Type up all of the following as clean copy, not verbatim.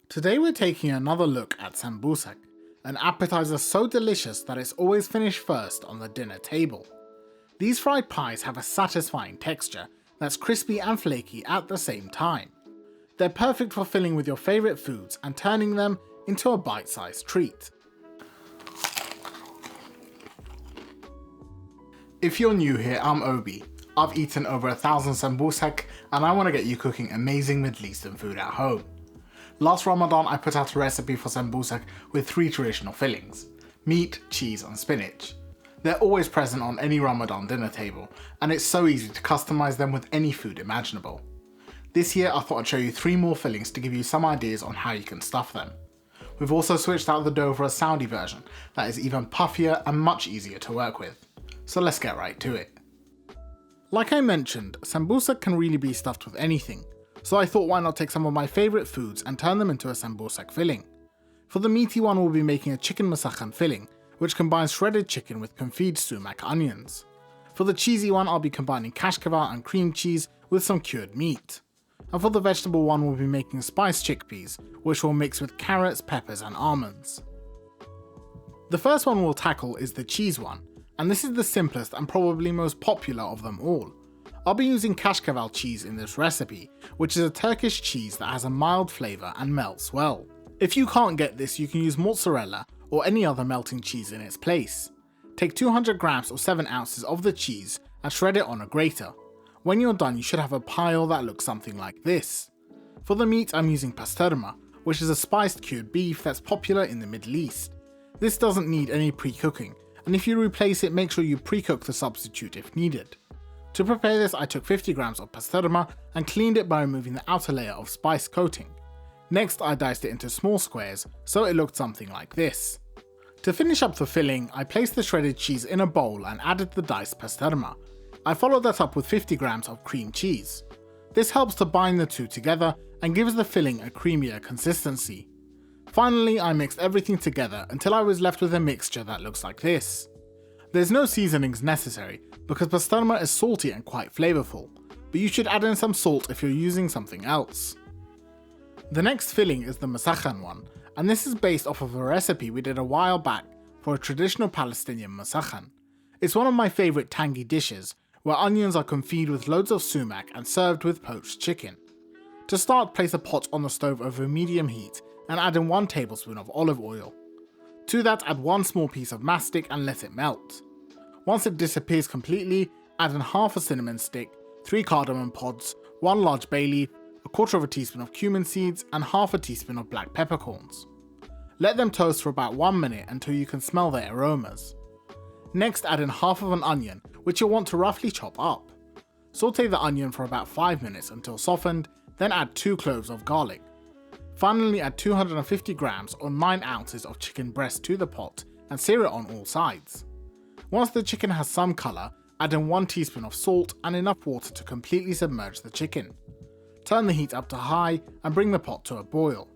Today we're taking another look at Sambousek, an appetizer so delicious that it's always finished first on the dinner table. These fried pies have a satisfying texture that's crispy and flaky at the same time. They're perfect for filling with your favourite foods and turning them into a bite-sized treat. If you're new here, I'm Obi. I've eaten over 1,000 Sambousek and I want to get you cooking amazing Middle Eastern food at home. Last Ramadan I put out a recipe for Sambousek with 3 traditional fillings: meat, cheese and spinach. They're always present on any Ramadan dinner table and it's so easy to customise them with any food imaginable. This year I thought I'd show you 3 more fillings to give you some ideas on how you can stuff them. We've also switched out the dough for a Saudi version that is even puffier and much easier to work with. So let's get right to it. Like I mentioned, Sambousek can really be stuffed with anything, so I thought why not take some of my favourite foods and turn them into a Sambousek filling. For the meaty one we'll be making a Chicken Musakhan filling, which combines shredded chicken with confit sumac onions. For the cheesy one I'll be combining Kashkaval and cream cheese with some cured meat. And for the vegetable one we'll be making spiced chickpeas, which we'll mix with carrots, peppers and almonds. The first one we'll tackle is the cheese one, and this is the simplest and probably most popular of them all. I'll be using Kashkaval cheese in this recipe, which is a Turkish cheese that has a mild flavour and melts well. If you can't get this, you can use mozzarella or any other melting cheese in its place. Take 200 grams or 7 ounces of the cheese and shred it on a grater. When you're done you should have a pile that looks something like this. For the meat I'm using Pasterma, which is a spiced cured beef that's popular in the Middle East. This doesn't need any pre-cooking, and if you replace it make sure you pre-cook the substitute if needed. To prepare this I took 50 grams of Pasterma and cleaned it by removing the outer layer of spice coating. Next I diced it into small squares so it looked something like this. To finish up the filling I placed the shredded cheese in a bowl and added the diced Pasterma. I followed that up with 50 grams of cream cheese. This helps to bind the two together and gives the filling a creamier consistency. Finally I mixed everything together until I was left with a mixture that looks like this. There's no seasonings necessary because Pasterma is salty and quite flavourful, but you should add in some salt if you're using something else. The next filling is the Musakhan one, and this is based off of a recipe we did a while back for a traditional Palestinian Musakhan. It's one of my favourite tangy dishes, where onions are confit with loads of sumac and served with poached chicken. To start, place a pot on the stove over medium heat and add in 1 tablespoon of olive oil. To that add 1 small piece of mastic and let it melt. Once it disappears completely, add in half a cinnamon stick, 3 cardamom pods, 1 large bay leaf, a quarter of a teaspoon of cumin seeds and half a teaspoon of black peppercorns. Let them toast for about 1 minute until you can smell their aromas. Next add in half of an onion, which you'll want to roughly chop up. Saute the onion for about 5 minutes until softened, then add 2 cloves of garlic. Finally add 250 grams or 9 ounces of chicken breast to the pot and sear it on all sides. Once the chicken has some colour, add in 1 teaspoon of salt and enough water to completely submerge the chicken. Turn the heat up to high and bring the pot to a boil.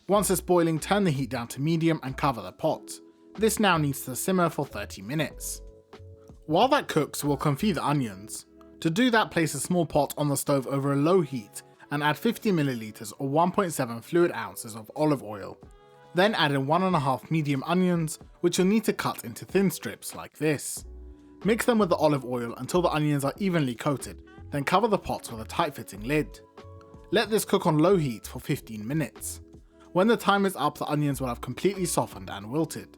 Once it's boiling, turn the heat down to medium and cover the pot. This now needs to simmer for 30 minutes. While that cooks, we'll confit the onions. To do that, place a small pot on the stove over a low heat and add 50 ml or 1.7 fluid ounces of olive oil. Then add in 1.5 medium onions, which you'll need to cut into thin strips like this. Mix them with the olive oil until the onions are evenly coated, then cover the pot with a tight-fitting lid. Let this cook on low heat for 15 minutes. When the time is up, the onions will have completely softened and wilted.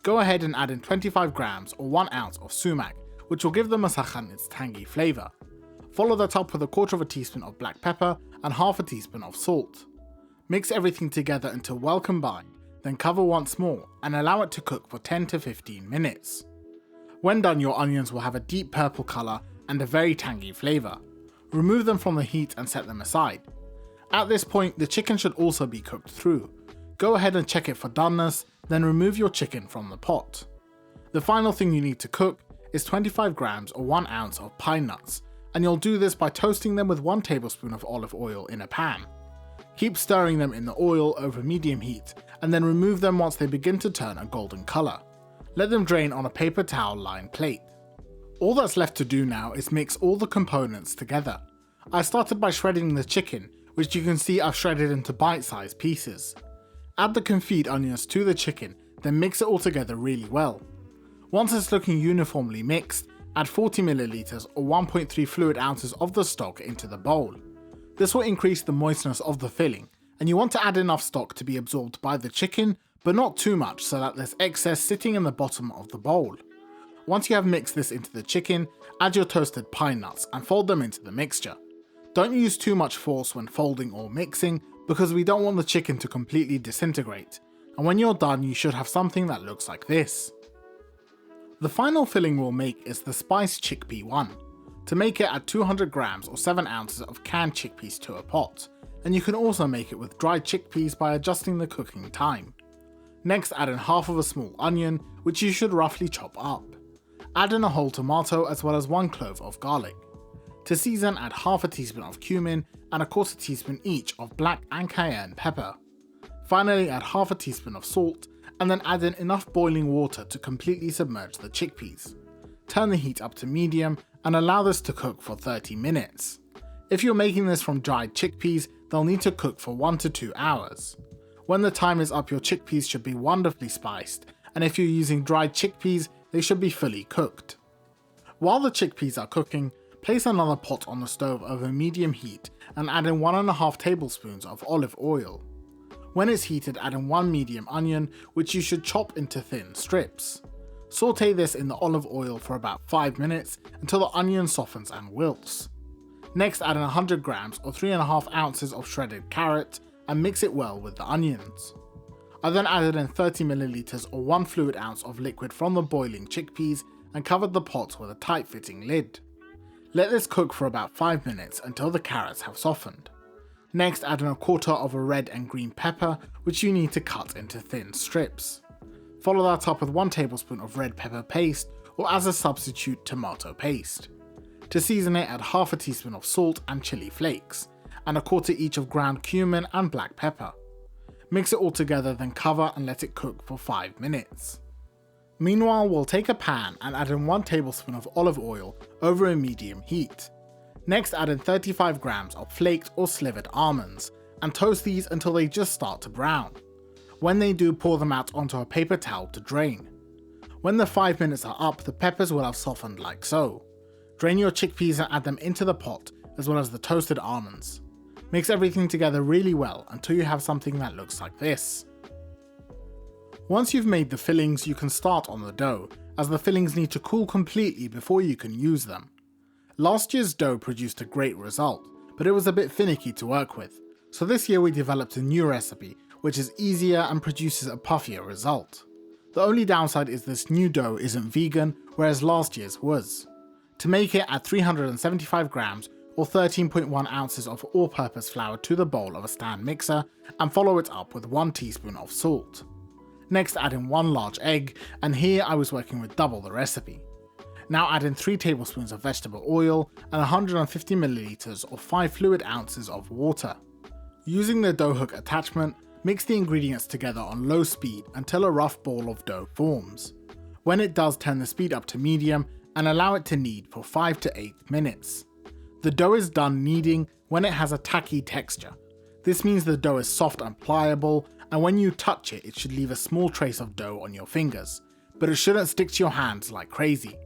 Go ahead and add in 25 grams or 1 ounce of sumac, which will give the Musakhan its tangy flavour. Follow that up with a quarter of a teaspoon of black pepper and half a teaspoon of salt. Mix everything together until well combined, then cover once more and allow it to cook for 10 to 15 minutes. When done, your onions will have a deep purple colour and a very tangy flavour. Remove them from the heat and set them aside. At this point, the chicken should also be cooked through. Go ahead and check it for doneness, then remove your chicken from the pot. The final thing you need to cook is 25 grams or 1 ounce of pine nuts, and you'll do this by toasting them with 1 tablespoon of olive oil in a pan. Keep stirring them in the oil over medium heat and then remove them once they begin to turn a golden colour. Let them drain on a paper towel lined plate. All that's left to do now is mix all the components together. I started by shredding the chicken, which you can see I've shredded into bite-sized pieces. Add the confit onions to the chicken, then mix it all together really well. Once it's looking uniformly mixed, add 40 ml or 1.3 fluid ounces of the stock into the bowl. This will increase the moistness of the filling, and you want to add enough stock to be absorbed by the chicken, but not too much so that there's excess sitting in the bottom of the bowl. Once you have mixed this into the chicken, add your toasted pine nuts and fold them into the mixture. Don't use too much force when folding or mixing because we don't want the chicken to completely disintegrate, and when you're done you should have something that looks like this. The final filling we'll make is the spiced chickpea one. To make it, add 200 grams or 7 ounces of canned chickpeas to a pot, and you can also make it with dried chickpeas by adjusting the cooking time. Next, add in half of a small onion, which you should roughly chop up. Add in a whole tomato as well as 1 clove of garlic. To season, add half a teaspoon of cumin and a quarter teaspoon each of black and cayenne pepper. Finally, add half a teaspoon of salt and then add in enough boiling water to completely submerge the chickpeas. Turn the heat up to medium and allow this to cook for 30 minutes. If you're making this from dried chickpeas, they'll need to cook for 1 to 2 hours. When the time is up, your chickpeas should be wonderfully spiced, and if you're using dried chickpeas, they should be fully cooked. While the chickpeas are cooking, place another pot on the stove over medium heat and add in 1.5 tablespoons of olive oil. When it's heated, add in 1 medium onion, which you should chop into thin strips. Saute this in the olive oil for about 5 minutes until the onion softens and wilts. Next, add in 100 grams or 3.5 ounces of shredded carrot and mix it well with the onions. I then added in 30 ml or 1 fluid ounce of liquid from the boiling chickpeas and covered the pot with a tight fitting lid. Let this cook for about 5 minutes until the carrots have softened. Next, add in a quarter of a red and green pepper, which you need to cut into thin strips. Follow that up with 1 tablespoon of red pepper paste, or as a substitute, tomato paste. To season it, add half a teaspoon of salt and chili flakes, and a quarter each of ground cumin and black pepper. Mix it all together, then cover and let it cook for 5 minutes. Meanwhile, we'll take a pan and add in 1 tablespoon of olive oil over a medium heat. Next, add in 35 grams of flaked or slivered almonds, and toast these until they just start to brown. When they do, pour them out onto a paper towel to drain. When the 5 minutes are up, the peppers will have softened like so. Drain your chickpeas and add them into the pot, as well as the toasted almonds. Mix everything together really well until you have something that looks like this. Once you've made the fillings, you can start on the dough, as the fillings need to cool completely before you can use them. Last year's dough produced a great result, but it was a bit finicky to work with, so this year we developed a new recipe which is easier and produces a puffier result. The only downside is this new dough isn't vegan, whereas last year's was. To make it, add 375 grams or 13.1 ounces of all-purpose flour to the bowl of a stand mixer and follow it up with 1 teaspoon of salt. Next, add in 1 large egg, and here I was working with double the recipe. Now add in 3 tablespoons of vegetable oil and 150 ml or 5 fluid ounces of water. Using the dough hook attachment, mix the ingredients together on low speed until a rough ball of dough forms. When it does, turn the speed up to medium and allow it to knead for 5 to 8 minutes. The dough is done kneading when it has a tacky texture. This means the dough is soft and pliable, and when you touch it, it should leave a small trace of dough on your fingers, but it shouldn't stick to your hands like crazy.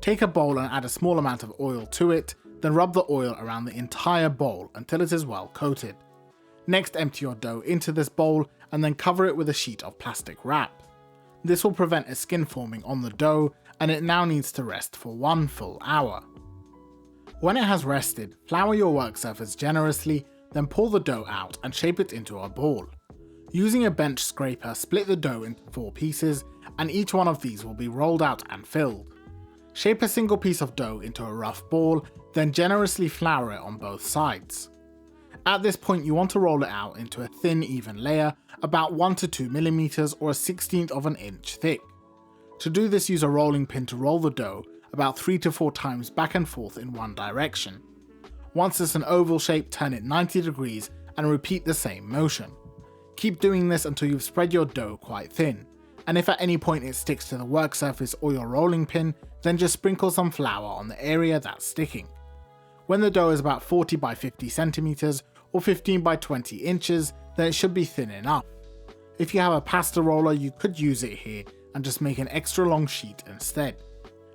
Take a bowl and add a small amount of oil to it, then rub the oil around the entire bowl until it is well coated. Next, empty your dough into this bowl and then cover it with a sheet of plastic wrap. This will prevent a skin forming on the dough, and it now needs to rest for 1 full hour. When it has rested, flour your work surface generously, then pour the dough out and shape it into a ball. Using a bench scraper, split the dough into 4 pieces, and each one of these will be rolled out and filled. Shape a single piece of dough into a rough ball, then generously flour it on both sides. At this point, you want to roll it out into a thin, even layer, about 1 to 2 mm or a 1/16 of an inch thick. To do this, use a rolling pin to roll the dough about 3 to 4 times back and forth in one direction. Once it's an oval shape, turn it 90 degrees and repeat the same motion. Keep doing this until you've spread your dough quite thin, and if at any point it sticks to the work surface or your rolling pin, then just sprinkle some flour on the area that's sticking. When the dough is about 40 by 50 centimeters or 15 by 20 inches, then it should be thin enough. If you have a pasta roller, you could use it here and just make an extra long sheet instead.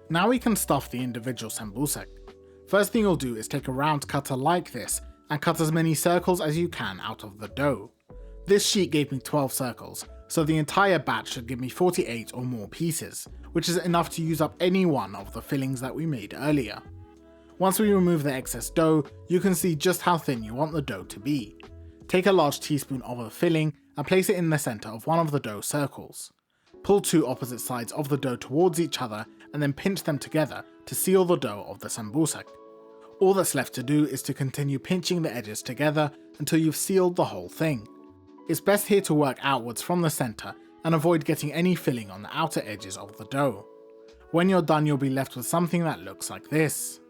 Now we can stuff the individual Sambousek. First thing you'll do is take a round cutter like this and cut as many circles as you can out of the dough. This sheet gave me 12 circles, so the entire batch should give me 48 or more pieces, which is enough to use up any one of the fillings that we made earlier. Once we remove the excess dough, you can see just how thin you want the dough to be. Take a large teaspoon of the filling and place it in the center of one of the dough circles. Pull two opposite sides of the dough towards each other and then pinch them together to seal the dough of the Sambousek. All that's left to do is to continue pinching the edges together until you've sealed the whole thing. It's best here to work outwards from the center and avoid getting any filling on the outer edges of the dough. When you're done, you'll be left with something that looks like this.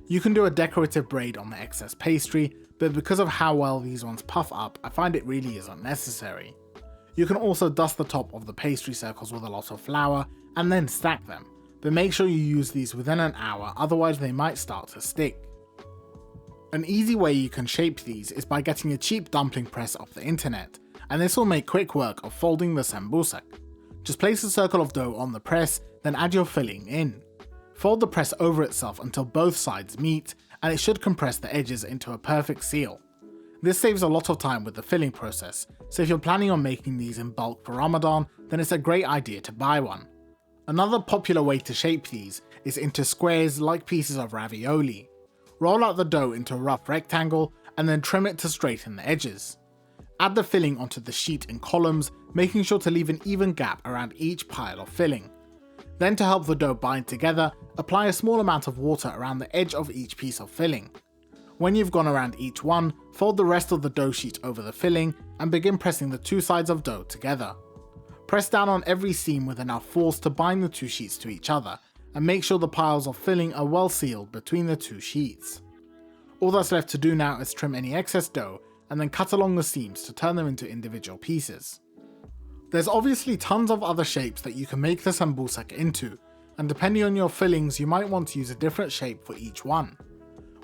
You can do a decorative braid on the excess pastry, but because of how well these ones puff up, I find it really isn't necessary. You can also dust the top of the pastry circles with a lot of flour and then stack them, but make sure you use these within an hour, otherwise they might start to stick. An easy way you can shape these is by getting a cheap dumpling press off the internet, and this will make quick work of folding the Sambousek. Just place a circle of dough on the press, then add your filling in. Fold the press over itself until both sides meet, and it should compress the edges into a perfect seal. This saves a lot of time with the filling process, so if you're planning on making these in bulk for Ramadan, then it's a great idea to buy one. Another popular way to shape these is into squares like pieces of ravioli. Roll out the dough into a rough rectangle and then trim it to straighten the edges. Add the filling onto the sheet in columns, making sure to leave an even gap around each pile of filling. Then to help the dough bind together, apply a small amount of water around the edge of each piece of filling. When you've gone around each one, fold the rest of the dough sheet over the filling and begin pressing the two sides of dough together. Press down on every seam with enough force to bind the two sheets to each other, and make sure the piles of filling are well sealed between the two sheets. All that's left to do now is trim any excess dough and then cut along the seams to turn them into individual pieces. There's obviously tons of other shapes that you can make the Sambousek into, and depending on your fillings you might want to use a different shape for each one.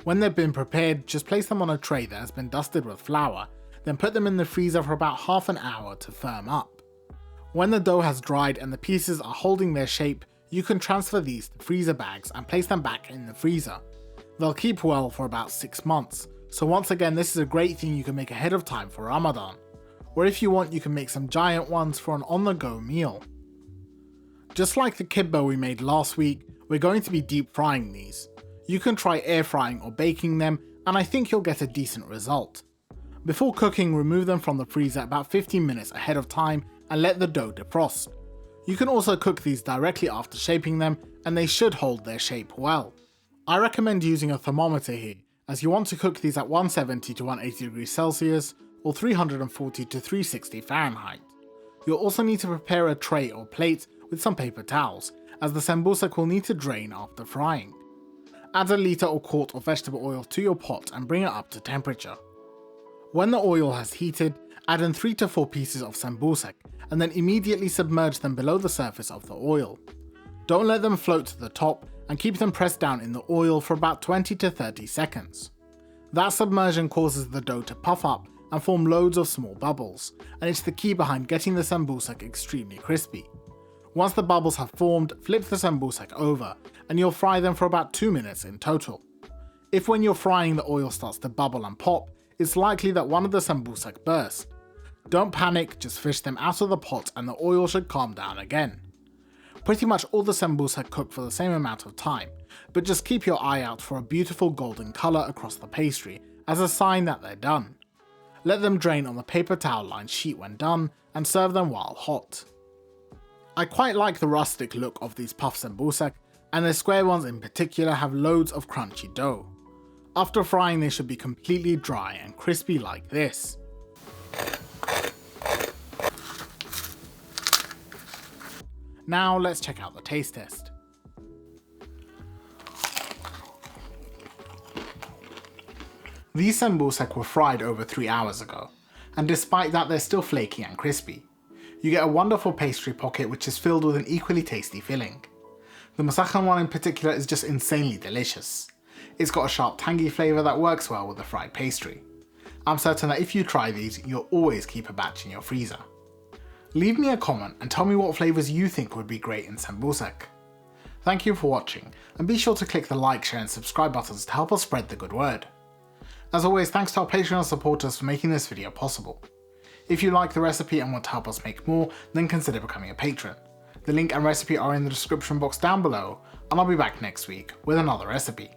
When they've been prepared, just place them on a tray that has been dusted with flour, then put them in the freezer for about half an hour to firm up. When the dough has dried and the pieces are holding their shape, you can transfer these to freezer bags and place them back in the freezer. They'll keep well for about 6 months, so once again this is a great thing you can make ahead of time for Ramadan. Or if you want, you can make some giant ones for an on-the-go meal. Just like the kibbeh we made last week, we're going to be deep frying these. You can try air frying or baking them, and I think you'll get a decent result. Before cooking, remove them from the freezer about 15 minutes ahead of time and let the dough defrost. You can also cook these directly after shaping them, and they should hold their shape well. I recommend using a thermometer here, as you want to cook these at 170 to 180 degrees Celsius or 340 to 360 Fahrenheit. You'll also need to prepare a tray or plate with some paper towels, as the Sambousek will need to drain after frying. Add a litre or quart of vegetable oil to your pot and bring it up to temperature. When the oil has heated, add in 3 to 4 pieces of Sambousek and then immediately submerge them below the surface of the oil. Don't let them float to the top and keep them pressed down in the oil for about 20 to 30 seconds. That submersion causes the dough to puff up and form loads of small bubbles, and it's the key behind getting the Sambousek extremely crispy. Once the bubbles have formed, flip the Sambousek over and you'll fry them for about 2 minutes in total. If when you're frying the oil starts to bubble and pop, it's likely that one of the Sambousek burst. Don't panic, just fish them out of the pot and the oil should calm down again. Pretty much all the Sambousek cook for the same amount of time, but just keep your eye out for a beautiful golden colour across the pastry as a sign that they're done. Let them drain on the paper towel lined sheet when done and serve them while hot. I quite like the rustic look of these puff Sambousek, and the square ones in particular have loads of crunchy dough. After frying they should be completely dry and crispy like this. Now let's check out the taste test. These Sambousek were fried over 3 hours ago, and despite that they're still flaky and crispy. You get a wonderful pastry pocket which is filled with an equally tasty filling. The Musakhan one in particular is just insanely delicious. It's got a sharp tangy flavour that works well with the fried pastry. I'm certain that if you try these, you'll always keep a batch in your freezer. Leave me a comment and tell me what flavours you think would be great in Sambousek. Thank you for watching, and be sure to click the like, share and subscribe buttons to help us spread the good word. As always, thanks to our Patreon supporters for making this video possible. If you like the recipe and want to help us make more, then consider becoming a patron. The link and recipe are in the description box down below, and I'll be back next week with another recipe.